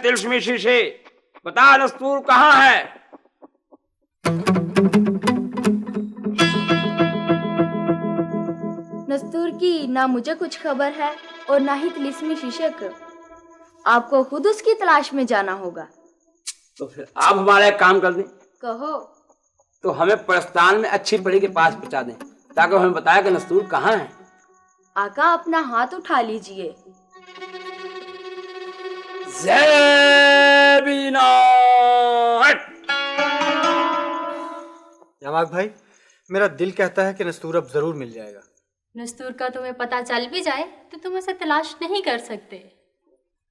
तिलस्मी शीशे, बता दस्तूर कहाँ है? नस्तूर की ना मुझे कुछ खबर है और ना ही तिलिस्मी शीशे को। आपको खुद उसकी तलाश में जाना होगा। तो फिर आप हमारा एक काम कर दें। कहो। तो हमें परस्तान में अच्छी परी के पास पहुंचा दें ताकि हमें बताया कि नस्तूर कहाँ है। आका अपना हाथ उठा लीजिए। जवाब भाई, मेरा दिल कहता है कि नस्तूर अब जरूर मिल जाएगा। नस्तूर का तुम्हें पता चल भी जाए तो तुम उसे तलाश नहीं कर सकते।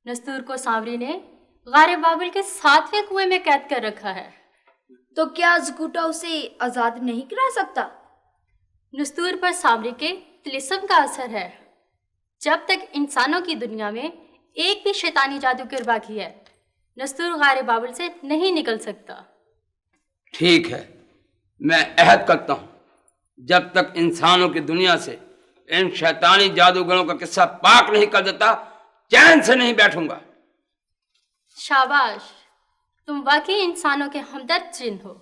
नस्तूर को सांवरी ने गारे बाबुल के 7वें कुएं में कैद कर रखा है। तो क्या ज़कूटा उसे आजाद नहीं करा सकता? नस्तूर पर सांवरी के तिलिस्म का असर है। जब तक इंसानों की दुनिया में एक भी शैतानी जादूगर बाकी है, नस्तूर गारे बाबुल से नहीं निकल सकता। ठीक है, मैं अहद करता हूँ जब तक इंसानों की दुनिया से इन शैतानी जादूगरों का किस्सा पाक नहीं कर देता चैन से नहीं बैठूंगा। शाबाश, तुम वाकई इंसानों के हमदर्द जिन हो।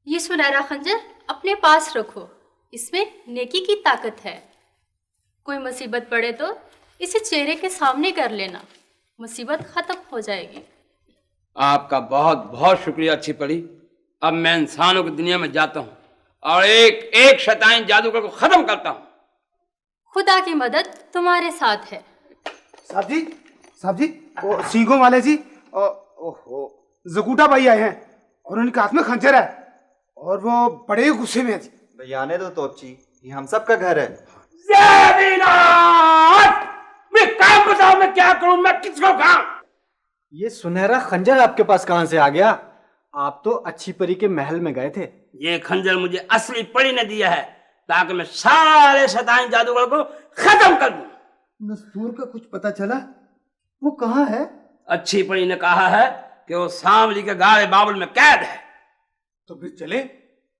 ये सुनहरा खंजर अपने पास रखो, इसमें नेकी की ताकत है। कोई मुसीबत पड़े तो इसे चेहरे के सामने कर लेना, मुसीबत खत्म हो जाएगी। आपका बहुत बहुत शुक्रिया अच्छी परी। अब मैं इंसानों की दुनिया में जाता हूँ और एक एक शैतानी जादूगर को खत्म करता हूँ। खुदा की मदद तुम्हारे साथ है। साहब जी, वो सींगों वाले जी, ओहो, ज़कूटा भाई आए हैं और उनके हाथ में खंजर है और वो बड़े गुस्से में है जी। भैया आने दो तोपची, ये हम सब का घर है। मैं काम बताओ, मैं क्या करूं, मैं किसको खाऊं? ये सुनहरा खंजर आपके पास कहां से आ गया? आप तो अच्छी परी के महल में गए थे। ये खंजर मुझे असली परी ने दिया है ताकि मैं सारे शैतानी जादूगर को खत्म कर दूं। नस्तूर का कुछ पता चला? वो कहाँ है? अच्छी परी ने कहा है कि वो सांवली के गारे बाबुल में कैद है। तो फिर चले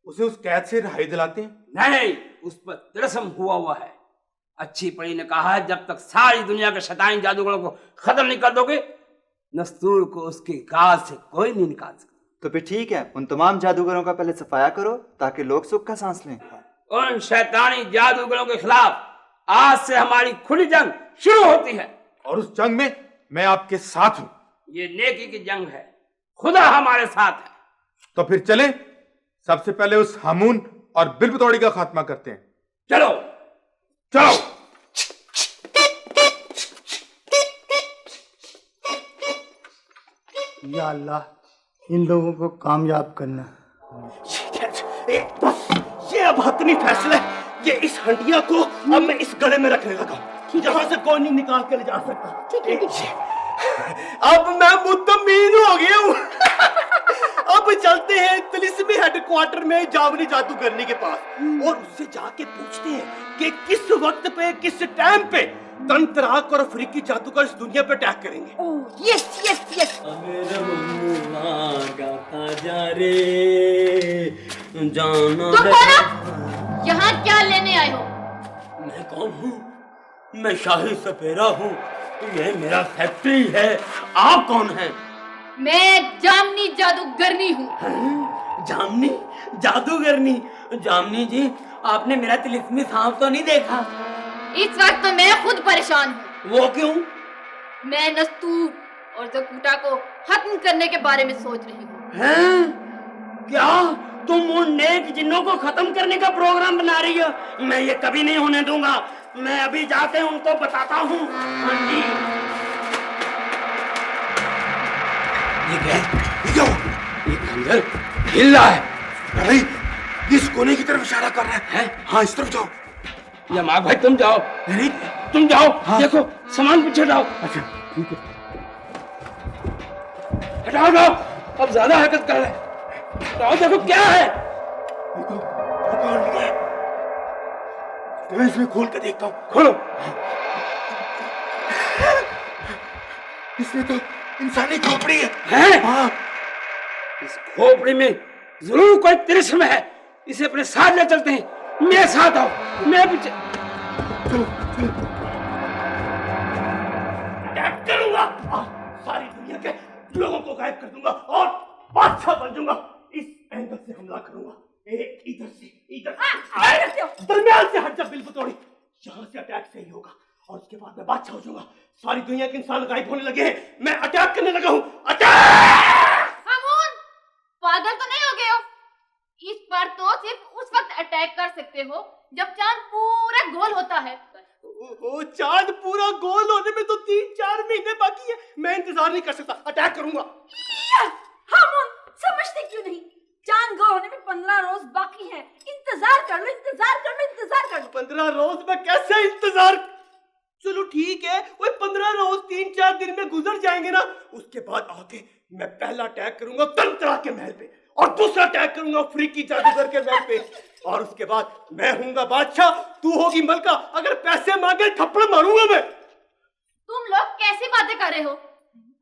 उसे उस कैद से रिहाई दिलाते हैं। नहीं, उस पर तिलस्म हुआ है। अच्छी परी ने कहा है जब तक सारी दुनिया के शैतानी जादूगरों को खत्म नहीं कर दोगे, नस्तूर को उसकी गाज से कोई नहीं निकाल सकता। तो फिर ठीक है, उन तमाम जादूगरों का पहले सफाया करो ताकि लोग सुख का सांस लें। उन शैतानी जादूगरों के खिलाफ आज से हमारी खुली जंग शुरू होती है और उस जंग में मैं आपके साथ हूँ। ये नेकी की जंग है, खुदा हमारे साथ है। तो फिर चले, सबसे पहले उस हामून और बिल्बतौड़ी का खात्मा करते हैं। चलो चलो। या अल्लाह, इन लोगों को कामयाब करना। बस ये अब हतमी फैसला है। ये इस हंडिया को अब मैं इस गले में रखने लगा, जहां से कोई नहीं निकाल कर ले जा सकता। अब मैं मुतमीन हो गया हूँ। अब चलते हैं तिलिस्मी हेडक्वार्टर में जावनी जादूगरनी के पास और उससे जाके पूछते हैं कि किस वक्त पे, किस टाइम पे तंत्राक और अफ्रीकी जादूगर इस दुनिया पे अटैक करेंगे। Yes yes yes. तुम कौन? यहाँ क्या लेने आए हो? मैं कौन हूँ? मैं शाही सपेरा हूँ, ये मेरा फैक्ट्री है। आप कौन हैं? मैं जामनी जादूगरनी हूँ। जामनी जादूगरनी? जामनी जी, आपने मेरा तिलिस्मी सांप तो नहीं देखा? इस वक्त तो मैं खुद परेशान हूँ। वो क्यों? मैं नस्तूर और ज़कूटा को खत्म करने के बारे में सोच रही हूँ। हैं? क्या तुम उन नेक जिन्नों को खत्म करने का प्रोग्राम बना रही हो? मैं ये कभी नहीं होने दूंगा। मैं अभी जाके उनको बताता हूँ। हाँ जी। ये क्या? ये खंजर हिल रहा है। भाई, इस कोने की तरफ इशारा कर रहा है। हाँ, इस तरफ जाओ। या माँ भाई तुम जाओ। नहीं, तुम जाओ। हाँ। देखो सामान पीछे हटाओ। अच्छा ठीक है। हटाओ, अब ज्यादा हरकत कर रहे हैं। हटाओ, देखो क्या है। मैं इसमें खोल के देखता हूँ। खोलो। इसमें तो इंसानी खोपड़ी है। हैं? हाँ। इस खोपड़ी में जरूर कोई तिलिस्म है। इसे अपने साथ ले चलते हैं। मेरे साथ आओ। मैं पीछे। चलो चलो। गायब कर दूंगा और बादशाह बन जाऊंगा। इस एंगल से हमला करूंगा, एक इधर से दरमियान से हट जा बिलबुतौड़ी। यहाँ से अटैक सही होगा और उसके बाद मैं बादशाह हो जाऊंगा। सारी दुनिया के इंसान गायब होने लगे हैं, मैं अटैक करने लगा हूँ। अटैक! हामून, पागल तो नहीं हो गए हो? इस पर तो सिर्फ उस वक्त अटैक कर सकते हो जब चांद पूरा गोल होता है। वो चांद पूरा गोल होने में तो 3-4 महीने बाकी है, मैं इंतजार नहीं कर सकता, अटैक करूंगा। हामून, समझते क्यों नहीं? चांद गोल होने में 15 रोज बाकी हैं। इंतजार कर लो, इंतजार कर लो, इंतजार कर लो। 15 रोज में कैसे इंतजार? चलो ठीक है, वो 15 रोज 3-4 दिन में गुजर जाएंगे ना, उसके बाद आके मैं पहला अटैक करूंगा तंत्रा के महल पे और दूसरा अटैक करूंगा अफ्रीकी जादूगर के महल पे और उसके बाद मैं हूंगा बादशाह, तू होगी मलका। अगर पैसे मांगे थप्पड़ मारूंगा मैं। तुम लोग कैसी बातें कर रहे हो?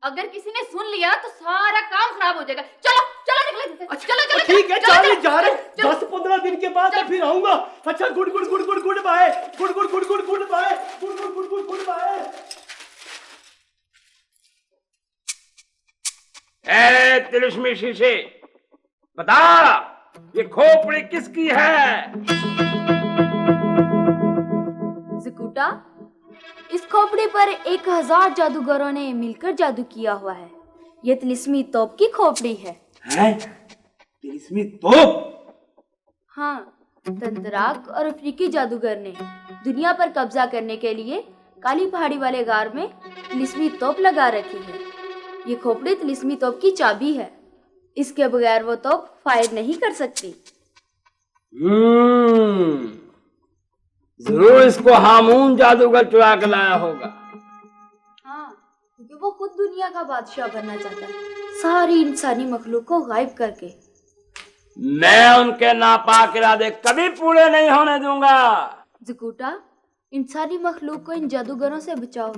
अगर किसी ने सुन लिया तो सारा काम खराब हो जाएगा। चलो चलो निकलो। अच्छा, चलो चलो ठीक है, चलो, चल चलो, जा रहे चलो, 10-15 दिन के बाद मैं फिर आऊंगा। अच्छा, good good good good good bye, good good good good good bye, good good good good good bye. ए तिलिस्मी शीशे, बता ये खोपड़ी किसकी है? ज़कूटा, इस खोपड़ी पर 1000 जादूगरों ने मिलकर जादू किया हुआ है। ये तिलिस्मी तोप की खोपड़ी है। हैं? तिलिस्मी तोप? हाँ, तंतराक और अफ्रीकी जादूगर ने दुनिया पर कब्जा करने के लिए काली पहाड़ी वाले गार में तिलिस्मी तोप लगा रखी है। ये खोपड़ी तिलिस्मी तोप की चाबी है। इसके बगैर वो तोप फायर नहीं कर सकती। जरूर इसको हामून जादूगर चुरा के लाया होगा। हाँ, क्योंकि वो खुद दुनिया का बादशाह बनना चाहता है, सारी इंसानी मखलूक को गायब करके। मैं उनके नापाक इरादे कभी पूरे नहीं होने दूंगा। ज़कूटा, इंसानी मखलूक को इन जादूगरों से बचाओ।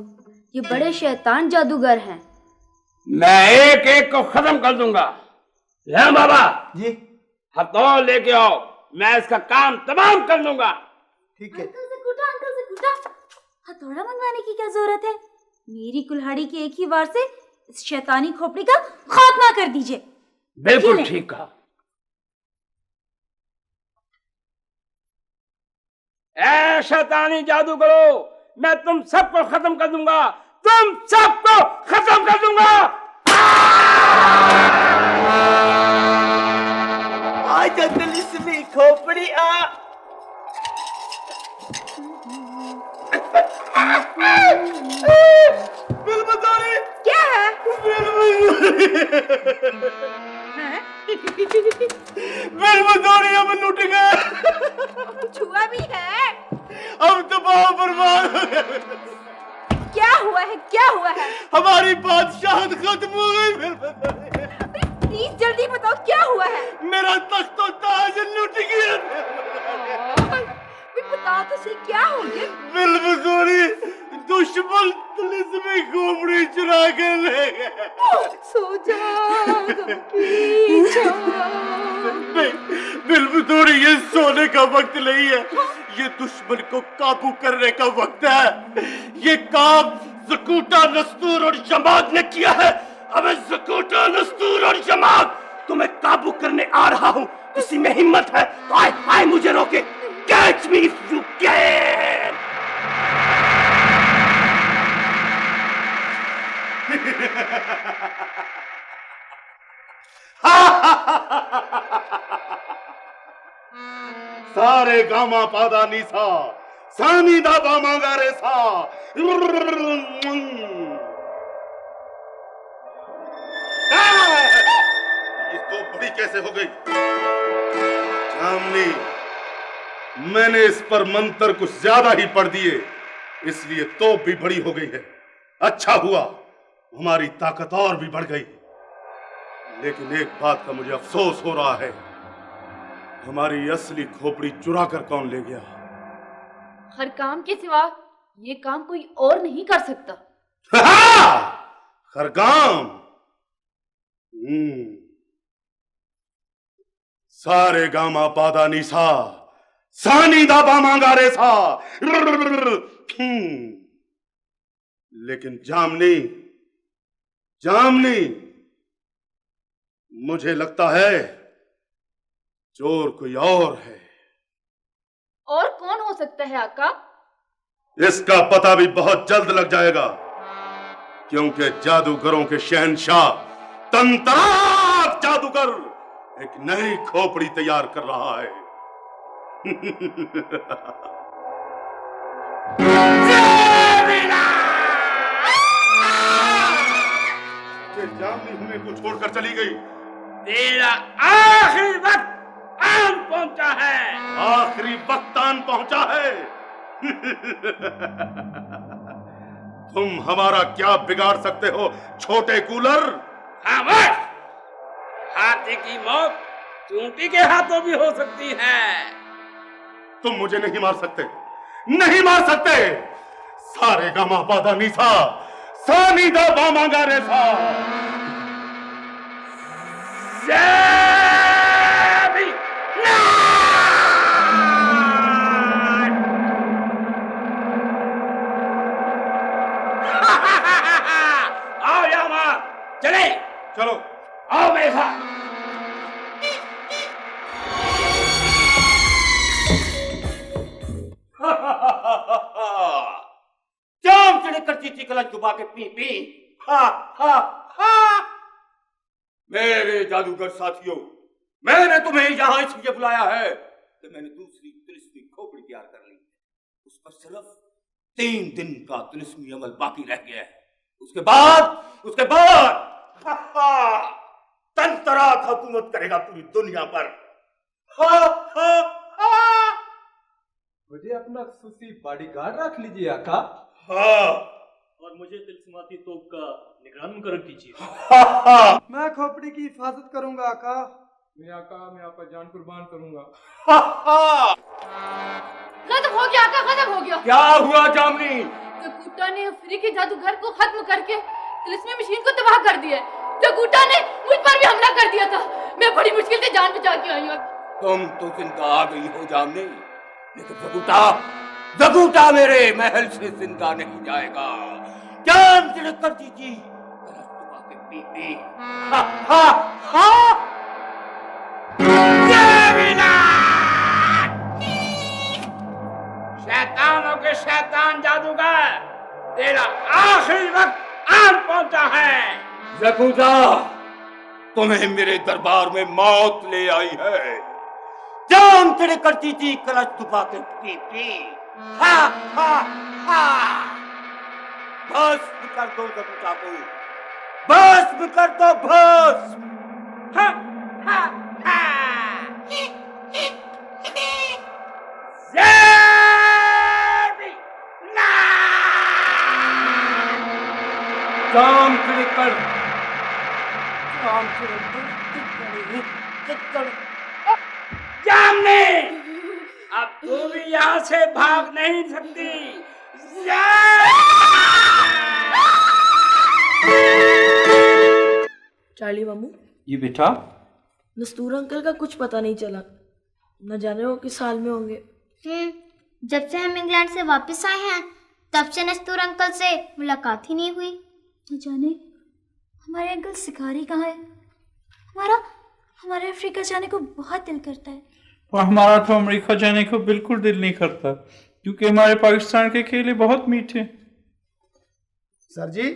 ये बड़े शैतान जादूगर हैं। मैं एक एक को खत्म कर दूंगा। ले बाबा जी हथौड़ा लेके आओ, मैं इसका काम तमाम कर लूंगा। ठीक है। अंकल ज़कूटा, हथौड़ा मंगवाने की क्या जरूरत है? मेरी कुल्हाड़ी की एक ही वार से इस शैतानी खोपड़ी का खात्मा कर दीजिए। बिल्कुल ठीक कहा। ऐ शैतानी जादूगरों, मैं तुम सबको खत्म कर दूंगा, तुम सबको खत्म कर दूंगा। आजा तिलिस्मी खोपड़ी आ। बिलबुतौड़ी, क्या है? बिलबुतौड़ी अब लुट गए। छुआ भी है? अब तो बहुत बर्बाद हो गए। क्या हुआ है? क्या हुआ है? हमारी बादशाहत खत्म हो गई। बिलबुतौड़ी, प्लीज जल्दी बताओ क्या हुआ है? मेरा तख्त और ताज लुट गया। बताओ तो सही क्या हो गया? बिलबुतौड़ी, दुश्मन तिलिस्मी खोपड़ी चुरा कर ले गए। सो जाओ, नहीं बिलबुतौड़ी, ये सोने का वक्त नहीं है, ये दुश्मन को काबू करने का वक्त है। ये काम ज़कूटा, नस्तूर और जमात ने किया है। अब ज़कूटा, नस्तूर और जमात तुम्हें काबू करने आ रहा हूँ। किसी में हिम्मत है तो आए मुझे रोके। Catch me if you can. सारे गामा पादा नीसा सानी दा बामा गारे सा। ये तो बड़ी कैसे हो गई जामनी? मैंने इस पर मंत्र कुछ ज्यादा ही पढ़ दिए, इसलिए तो भी बड़ी हो गई है। अच्छा हुआ, हमारी ताकत और भी बढ़ गई। लेकिन एक बात का मुझे अफसोस हो रहा है, हमारी असली खोपड़ी चुरा कर कौन ले गया? हर काम के सिवा ये काम कोई और नहीं कर सकता। खरगाम। सारे गामा पादा निसा सानी दा बामांगा रे सा। लेकिन जामनी, जामनी, मुझे लगता है चोर कोई और है। और कौन हो सकता है आका? इसका पता भी बहुत जल्द लग जाएगा, क्योंकि जादूगरों के शहंशाह तंत्राक जादूगर एक नई खोपड़ी तैयार कर रहा है। जामनी हमें को छोड़कर चली गई। तेरा आखिरी वक्त आन पहुंचा है। आखिरी वक्त आन पहुंचा है। तुम हमारा क्या बिगाड़ सकते हो छोटे कूलर? खामोश! हाथी की मौत चूंटी के हाथों भी हो सकती है। तुम मुझे नहीं मार सकते, नहीं मार सकते। सारे गामा पादा निसा सानी दा बामांगा रे सा। ज़ेबी आओ यामा, चले। चलो आओ मेरे साथ। जाम चढ़े करती थी कलश डुबा के पी पी। हा हा हा। मेरे जादूगर साथियों, मैंने तुम्हें यहां इसलिए बुलाया है कि मैंने दूसरी तिलिस्मी खोपड़ी तैयार कर ली। उस पर सिर्फ 3 दिन का तिलिस्मी अमल बाकी रह गया है। उसके बाद तंत्राक हुकूमत करेगा पूरी दुनिया पर। हा हा हा। मुझे अपना खुशी बॉडीगार्ड रख लीजिए आका। हाँ। और मुझे तिलस्माती तोप का निगरान मुकर्रर कीजिए। मैं खोपड़ी की हिफाजत करूंगा आका। मैं आपका जान कुर्बान करूंगा। खत्म हो गया आका, खत्म हो गया। क्या हुआ जामनी? जगूटा ने अफ्रीकी जादूगर को खत्म करके तिलिस्मी मशीन को तबाह कर दिया। जगूटा ने मुझ पर भी हमला कर दिया था। मैं बड़ी मुश्किल से जान बचा के आई हूँ। तुम तो जिंदा आ गई हो जामनी, लेकिन जगूटा मेरे महल से जिंदा नहीं जाएगा। जान तिलक कर दीजिए के पीपी। हा हा हा। शैतानों के शैतान जादूगर, तेरा आखिरी वक्त आन पहुंचा है। जगूटा, तुम्हें मेरे दरबार में मौत ले आई है। जान तेरे करती थी कलश दुबा के पी पी। हा हा हा। भस्म कर दो जगूटा को, भस्म कर दो भस्म। हा हा हा। ज़ेबी जाम तेरे कर। जामनी, अब तू भी यहाँ से भाग नहीं सकती। चार्ली मामू, ये बेटा, नस्तूर अंकल का कुछ पता नहीं चला। न जाने वो किस हाल में होंगे। जब से हम इंग्लैंड से वापस आए हैं तब से नस्तूर अंकल से मुलाकात ही नहीं हुई। न जाने हमारे अंकल शिकारी कहाँ है। हमारे अफ्रीका जाने को बहुत दिल करता है। और हमारा तो अमेरिका जाने को बिल्कुल दिल नहीं करता, क्योंकि हमारे पाकिस्तान के केले बहुत मीठे। सर जी।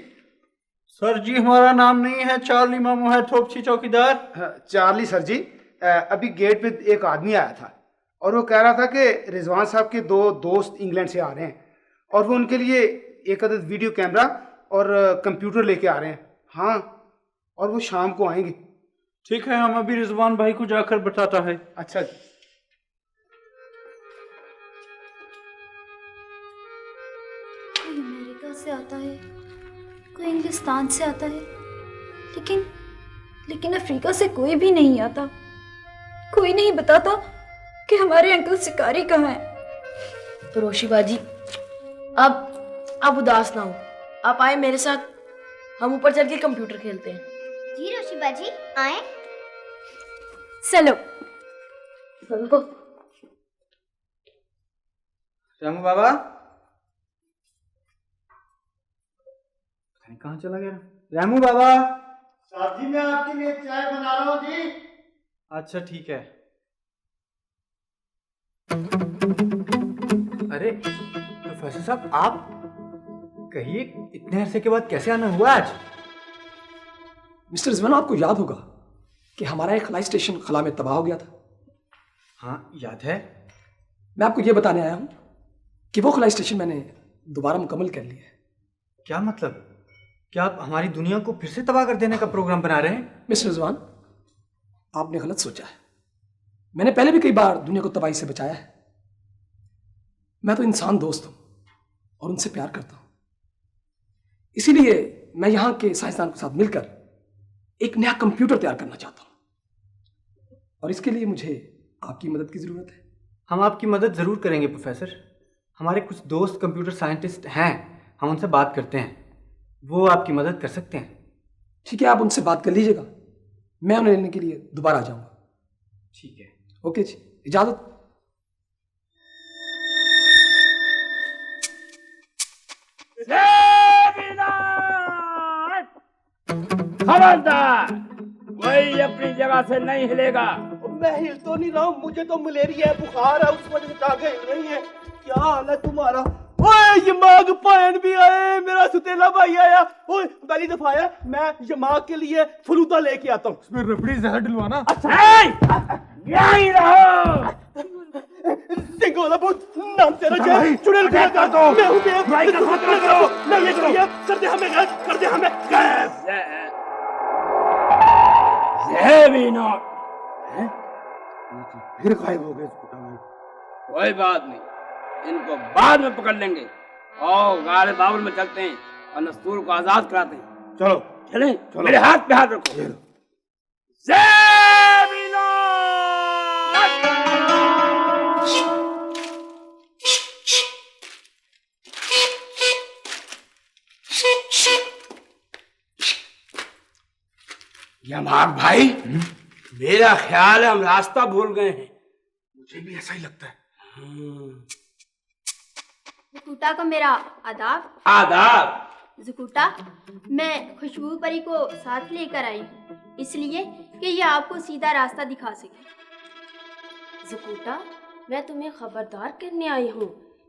सर जी हमारा नाम नहीं है चार्ली मामू, है थोपची चौकीदार। चार्ली सर जी, अभी गेट पे एक आदमी आया था और वो कह रहा था कि रिजवान साहब के 2 दोस्त इंग्लैंड से आ रहे हैं और वो उनके लिए एक अदद वीडियो कैमरा और कंप्यूटर लेके आ रहे हैं। हाँ, और वो शाम को आएंगे। ठीक है, हम अभी रिजवान भाई को जाकर बताता है। अच्छा जी। कोई अमेरिका से आता है, कोई इंग्लिस्तान से आता है, लेकिन अफ्रीका से कोई भी नहीं आता। कोई नहीं बताता कि हमारे अंकल शिकारी कहाँ हैं। तो रोशी बाजी, अब उदास ना हो। आप आए मेरे साथ, हम ऊपर चल के कंप्यूटर खेलते हैं। जी रोशी बाजी, आए। चलो। रामू बाबा कहाँ चला गया? रामू बाबा। साहब जी मैं आपके लिए चाय बना रहा हूँ जी। अच्छा ठीक है। अरे प्रोफेसर साहब, आप कहिए इतने अरसे के बाद कैसे आना हुआ आज? मिस्टर रिजवान, आपको याद होगा कि हमारा एक खलाई स्टेशन खला में तबाह हो गया था। हाँ याद है। मैं आपको ये बताने आया हूँ कि वो खलाई स्टेशन मैंने दोबारा मुकम्मल कर लिया है। क्या मतलब? क्या आप हमारी दुनिया को फिर से तबाह कर देने का प्रोग्राम बना रहे हैं? मिस्टर रिजवान, आपने गलत सोचा है। मैंने पहले भी कई बार दुनिया को तबाही से बचाया है। मैं तो इंसान दोस्त हूं और उनसे प्यार करता हूं। इसीलिए मैं यहां के साइंसदान के साथ मिलकर एक नया कंप्यूटर तैयार करना चाहता हूं और इसके लिए मुझे आपकी मदद की जरूरत है। हम आपकी मदद जरूर करेंगे प्रोफेसर। हमारे कुछ दोस्त कंप्यूटर साइंटिस्ट हैं, हम उनसे बात करते हैं, वो आपकी मदद कर सकते हैं। ठीक है, आप उनसे बात कर लीजिएगा, मैं उन्हें लेने के लिए दोबारा आ जाऊंगा। ठीक है, ओके जी, इजाजत। खबरदार, कोई अपनी जगह से नहीं हिलेगा। मैं हिल तो नहीं रहा हूँ, मुझे तो मलेरिया है, बुखार है, उस वजह से टांगे हिल रही हैं। क्या हाल है तुम्हारा? ओए यमाग पायन भी आए, मेरा सुतेला भाई आया। ओए पहली दफा आया, मैं यमाग के लिए फलूदा लेके आता हूँ। इसमें रबड़ी जहर डलवाना। अच्छा यहीं रहो। सिंगोला बहुत नाम तेरा जय चुड़ैल का कर दो। मैं हूँ मैं भाई का खतरा करो। मैं ये करिए कर दे हमें गायब, कर दे हमें गायब। ये भी नॉट फिर गायब हो गए। कोई बात नहीं, इनको बाद में पकड़ लेंगे और गारे बाबुल में चलते हैं और नस्तूर को आजाद कराते हैं। चलो चलें, मेरे हाथ पे हाथ रखो। यमाग भाई, मेरा ख्याल है हम रास्ता भूल गए हैं। मुझे भी ऐसा ही लगता है। ज़कूटा को मेरा आदाब। आदाब। ज़कूटा, मैं खुशबू परी को साथ लेकर आई हूँ इसलिए कि ये आपको सीधा रास्ता दिखा सके। ज़कूटा, मैं तुम्हें खबरदार करने आई हूँ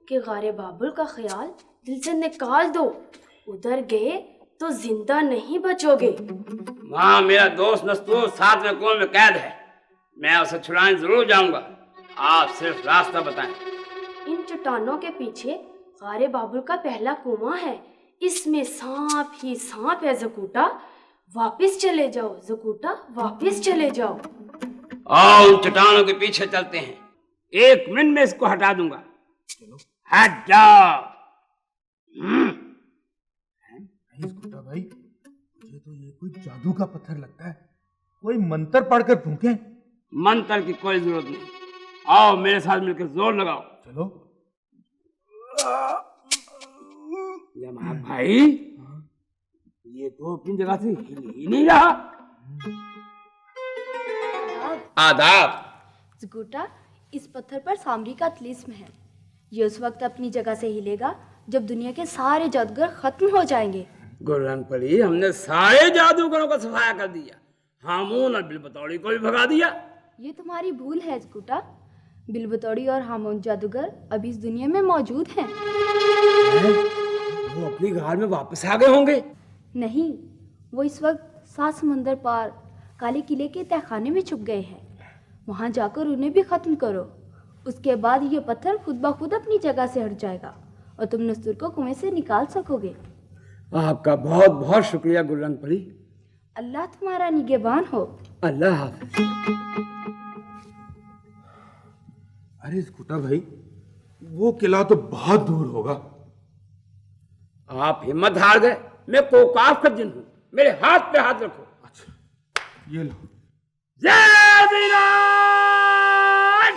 कि गारे बाबुल का ख्याल दिल से निकाल दो। उधर गए तो जिंदा नहीं बचोगे। वहाँ मेरा दोस्त नस्तूर साथ में कुएं में कैद है, मैं उसे छुड़ाने जरूर जाऊंगा। आप सिर्फ रास्ता बताएं। इन चट्टानों के पीछे गारे बाबुल का पहला कुआं है, इसमें सांप ही सांप है। ज़कूटा, वापस चले जाओ। ज़कूटा, वापस चले जाओ। आओ उन चट्टानों के पीछे चलते हैं, 1 मिनट में इसको हटा दूंगा। हट जाओ। नहीं भाई, मुझे तो ये कोई जादू का पत्थर लगता है। कोई मंत्र पढ़कर फूंके। मंत्र की कोई जरूरत नहीं, आओ मेरे साथ मिलकर जोर लगाओ। चलो। यमाग भाई, ये तो अपनी जगह से हिल ही नहीं रहा। आदाब। ज़कूटा, इस पत्थर पर सामरी का तिलिस्म है। ये उस वक्त अपनी जगह से हिलेगा जब दुनिया के सारे जादूगर खत्म हो जाएंगे। गुररंग पड़ी, हमने सारे जादूगरों का सफाया कर दिया, हामून और बिलबतौड़ी को भी भगा दिया। ये तुम्हारी भूल है ज़कूटा। बिलबतौड़ी और हामून जादूगर अभी इस दुनिया में मौजूद हैं। वो अपनी गार में वापस आ गए होंगे। नहीं, वो इस वक्त 7 समुंदर पार काले किले के तहखाने में छुप गए हैं। वहाँ जाकर उन्हें भी खत्म करो, उसके बाद ये पत्थर खुद ब खुद अपनी जगह से हट जाएगा और तुम नस्तूर को कुएं से निकाल सकोगे। आपका बहुत बहुत शुक्रिया गुररंग परी। अल्लाह तुम्हारा निगहबान हो। अल्लाह हाफ़िज़। अरे ज़कूटा भाई, वो किला तो बहुत दूर होगा। आप हिम्मत हार गए, मैं कोकाफ का जिन हूँ, मेरे हाथ पे हाथ रखो। अच्छा ये लो। जय वीरान।